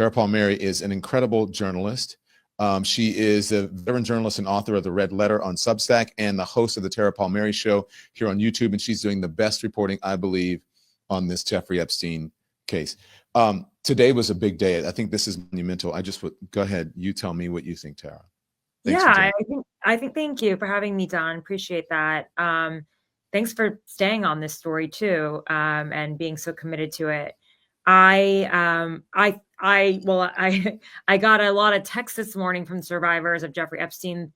Tara Palmeri is an incredible journalist. She is a veteran journalist and author of The Red Letter on Substack and the host of the Tara Palmeri Show here on YouTube. And she's doing the best reporting, I believe, on this Jeffrey Epstein case. Today was a big day. I think this is monumental. Go ahead. You tell me what you think, Tara. Thanks I think thank you for having me, Don. Appreciate that. Thanks for staying on this story too, and being so committed to it. I got a lot of texts this morning from survivors of Jeffrey Epstein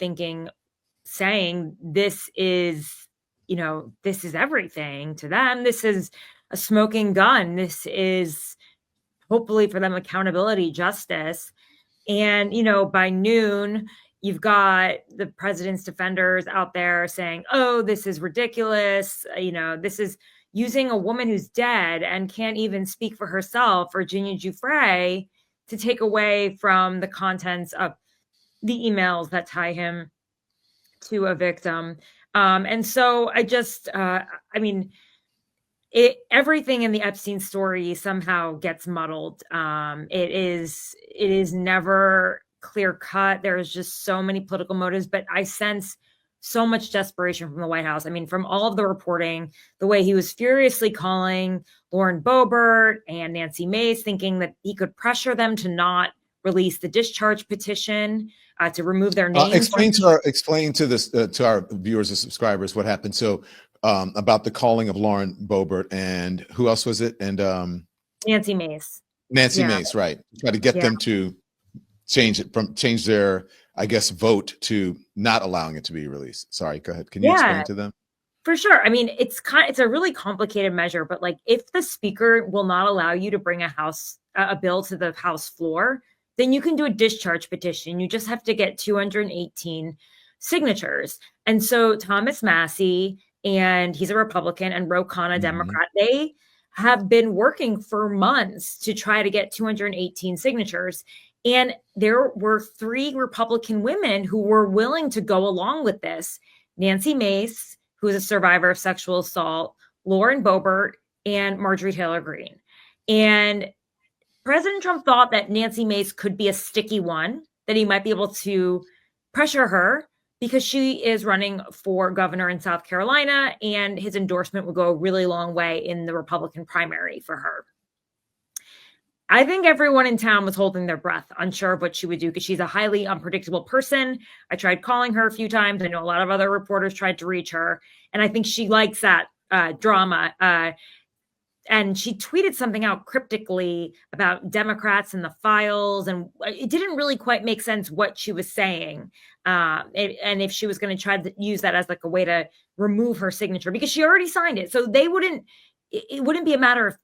saying this is everything to them. This is a smoking gun. This is hopefully for them accountability, justice. And, by noon, you've got the president's defenders out there saying, oh, this is ridiculous. This is using a woman who's dead and can't even speak for herself, Virginia Giuffre, to take away from the contents of the emails that tie him to a victim. And so everything in the Epstein story somehow gets muddled. It is never clear cut. There's just so many political motives, but I sense so much desperation from the White House. From all of the reporting, the way he was furiously calling Lauren Boebert and Nancy Mace, thinking that he could pressure them to not release the discharge petition, to remove their names. Explain to our viewers and subscribers what happened. So about the calling of Lauren Boebert and who else was it? And Nancy Mace. Nancy Mace, right? Try to get them to change their, I guess, vote to not allowing it to be released. Sorry, go ahead. Can you explain to them? For sure. It's a really complicated measure, but if the speaker will not allow you to bring a bill to the House floor, then you can do a discharge petition. You just have to get 218 signatures. And so Thomas Massie, and he's a Republican, and Ro Khanna, Democrat, they have been working for months to try to get 218 signatures. And there were 3 Republican women who were willing to go along with this. Nancy Mace, who is a survivor of sexual assault, Lauren Boebert, and Marjorie Taylor Greene. And President Trump thought that Nancy Mace could be a sticky one, that he might be able to pressure her because she is running for governor in South Carolina, and his endorsement would go a really long way in the Republican primary for her. I think everyone in town was holding their breath, unsure of what she would do, because she's a highly unpredictable person. I tried calling her a few times. I know a lot of other reporters tried to reach her, and I think she likes that drama. And she tweeted something out cryptically about Democrats and the files, and it didn't really quite make sense what she was saying. And if she was going to try to use that as a way to remove her signature, because she already signed it. So it wouldn't be a matter of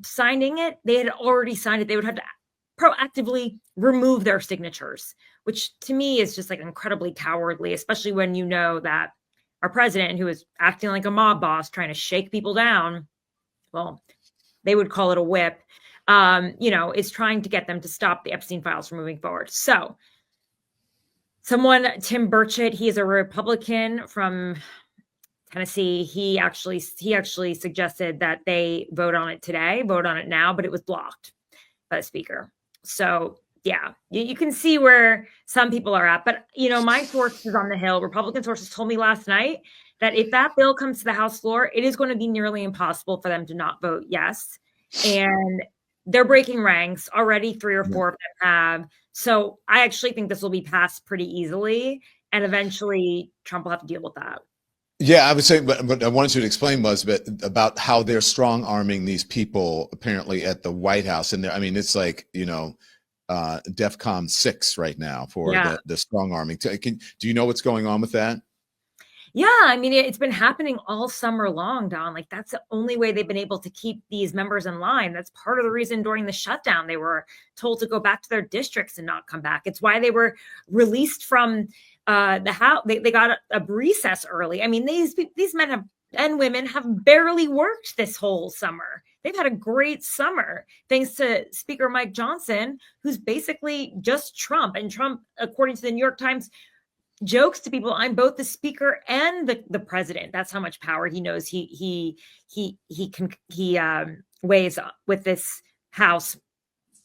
signing it. They had already signed it. They would have to proactively remove their signatures, which to me is just incredibly cowardly, especially when you know that our president, who is acting like a mob boss, trying to shake people down, well, they would call it a whip, is trying to get them to stop the Epstein files from moving forward. So Tim Burchett, he is a Republican from Tennessee. He actually suggested that they vote on it now, but it was blocked by the speaker. So yeah, you can see where some people are at. But, my sources on the Hill, Republican sources, told me last night that if that bill comes to the House floor, it is going to be nearly impossible for them to not vote yes. And they're breaking ranks already. 3 or 4 of them have. So I actually think this will be passed pretty easily. And eventually Trump will have to deal with that. Yeah, I would say, but I wanted you to explain about how they're strong arming these people apparently at the White House. And it's DEFCON 6 right now for the strong arming. Do you know what's going on with that? Yeah, it's been happening all summer long, Don. That's the only way they've been able to keep these members in line. That's part of the reason during the shutdown they were told to go back to their districts and not come back. It's why they were released from the house. They got a recess early. These men and women have barely worked this whole summer. They've had a great summer, thanks to Speaker Mike Johnson, who's basically just Trump. And Trump, according to the New York Times, jokes to people, I'm both the speaker and the president. That's how much power he knows he weighs with this House.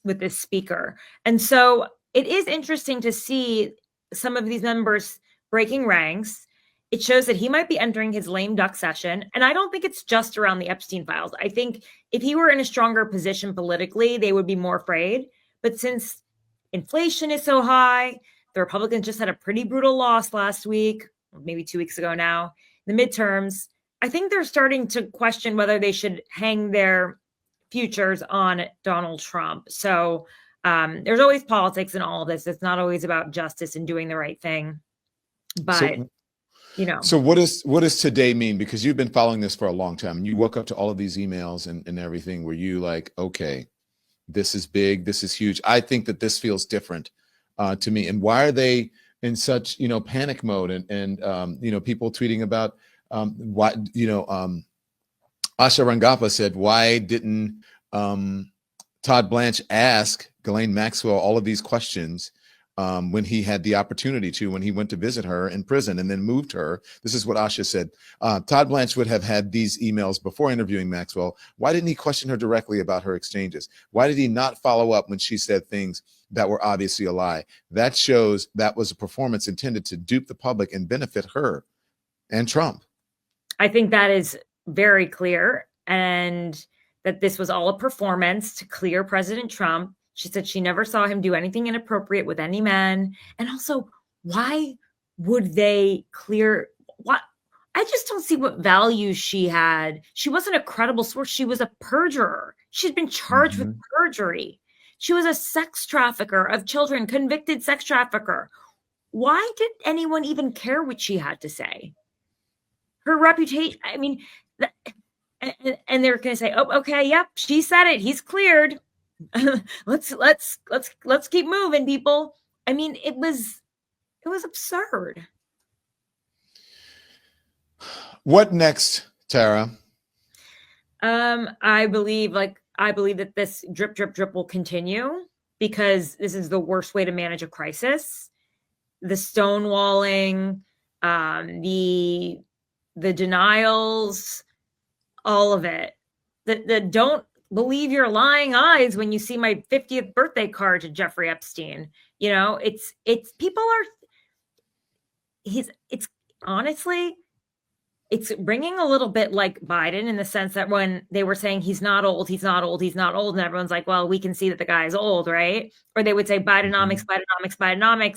with this speaker. And so it is interesting to see some of these members breaking ranks. It shows that he might be entering his lame duck session. And I don't think it's just around the Epstein files. I think if he were in a stronger position politically, they would be more afraid. But since inflation is so high, the Republicans just had a pretty brutal loss last week, maybe 2 weeks ago now, the midterms, I think they're starting to question whether they should hang their futures on Donald Trump. So there's always politics in all of this. It's not always about justice and doing the right thing. But So what does today mean? Because you've been following this for a long time and you woke up to all of these emails and everything. Were you like, okay, this is big, this is huge. I think that this feels different to me. And why are they in such, panic mode and people tweeting about why, Asha Rangappa said, why didn't Todd Blanche ask Ghislaine Maxwell all of these questions when he had the opportunity to, when he went to visit her in prison and then moved her? This is what Asha said. Todd Blanche would have had these emails before interviewing Maxwell. Why didn't he question her directly about her exchanges? Why did he not follow up when she said things that were obviously a lie? That shows that was a performance intended to dupe the public and benefit her and Trump. I think that is very clear, and that this was all a performance to clear President Trump. She said she never saw him do anything inappropriate with any man. And also, why would they clear what? I just don't see what value she had. She wasn't a credible source. She was a perjurer. She's been charged with perjury. She was a sex trafficker of children, convicted sex trafficker. Why did anyone even care what she had to say? Her reputation, I mean, and they're going to say, oh, okay, yep, she said it. He's cleared. let's keep moving, people. I mean, it was absurd. What next, Tara? I believe that this drip will continue, because this is the worst way to manage a crisis. The stonewalling, the denials, all of it. The don't believe your lying eyes when you see my 50th birthday card to Jeffrey Epstein. It's people are, it's honestly, it's ringing a little bit like Biden, in the sense that when they were saying he's not old, and everyone's like, well, we can see that the guy is old, right? Or they would say Bidenomics,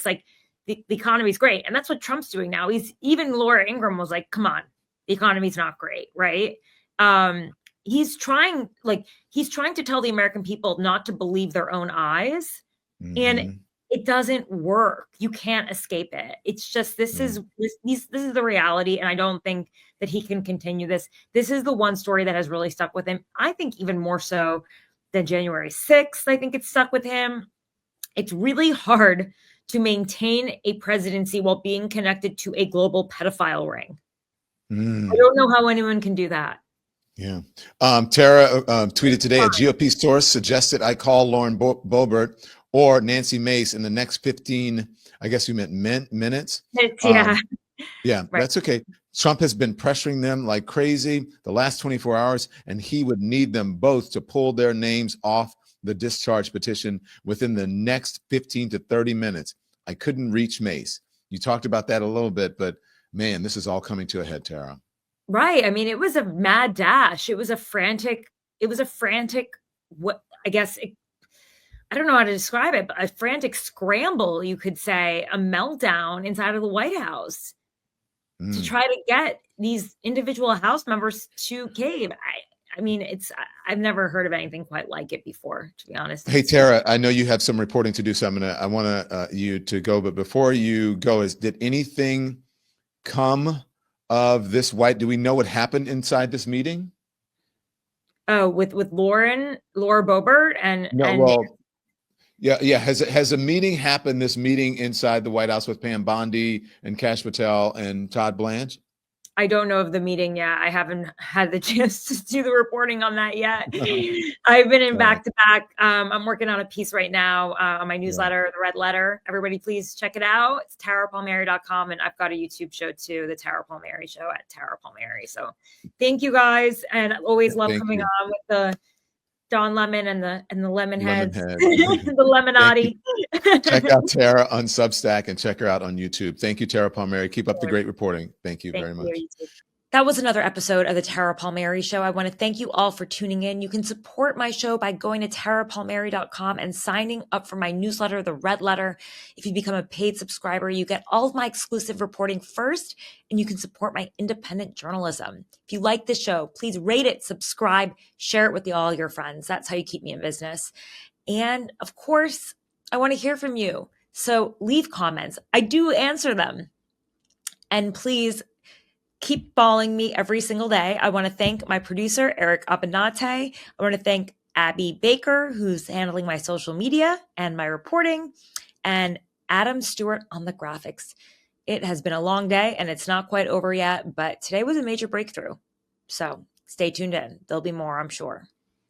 like the economy's great. And that's what Trump's doing now. Even Laura Ingraham was like, come on, the economy's not great, right? He's trying to tell the American people not to believe their own eyes. And it doesn't work. You can't escape it. It's just, this is the reality. And I don't think that he can continue this. This is the one story that has really stuck with him. I think even more so than January 6th. I think it's stuck with him. It's really hard to maintain a presidency while being connected to a global pedophile ring. I don't know how anyone can do that. Yeah. Tara tweeted today, a GOP source suggested I call Lauren Boebert or Nancy Mace in the next 15, I guess you meant minutes. Yeah. Yeah, right. That's okay. Trump has been pressuring them like crazy the last 24 hours, and he would need them both to pull their names off the discharge petition within the next 15 to 30 minutes. I couldn't reach Mace. You talked about that a little bit, but man, this is all coming to a head, Tara. Right. I mean, it was a mad dash. It was a frantic, what I guess, I don't know how to describe it, but a frantic scramble, you could say, a meltdown inside of the White House to try to get these individual House members to cave. I mean, I've never heard of anything quite like it before, to be honest. Hey, Tara, I know you have some reporting to do, so I want you to go. But before you go, did anything come of this do we know what happened inside this meeting? Oh, with Laura Boebert and yeah. Has a meeting happened? This meeting inside the White House with Pam Bondi and Kash Patel and Todd Blanche? I don't know of the meeting yet. I haven't had the chance to do the reporting on that yet. I've been in back-to-back. I'm working on a piece right now on my newsletter, The Red Letter. Everybody, please check it out. It's tarapalmeri.com. And I've got a YouTube show too, The Tara Palmeri Show at Tara Palmeri. So thank you guys. And I always love coming on with Don Lemon and the lemon heads, Lemonhead. the Lemonati. Check out Tara on Substack and check her out on YouTube. Thank you, Tara Palmeri. Keep up the great reporting. Thank you very much. That was another episode of the Tara Palmeri Show. I want to thank you all for tuning in. You can support my show by going to tarapalmeri.com and signing up for my newsletter, The Red Letter. If you become a paid subscriber, you get all of my exclusive reporting first, and you can support my independent journalism. If you like this show, please rate it, subscribe, share it with all your friends. That's how you keep me in business. And of course, I want to hear from you. So leave comments. I do answer them. And please keep following me every single day. I want to thank my producer, Eric Abinate. I want to thank Abby Baker, who's handling my social media and my reporting, and Adam Stewart on the graphics. It has been a long day and it's not quite over yet, but today was a major breakthrough. So stay tuned in. There'll be more, I'm sure.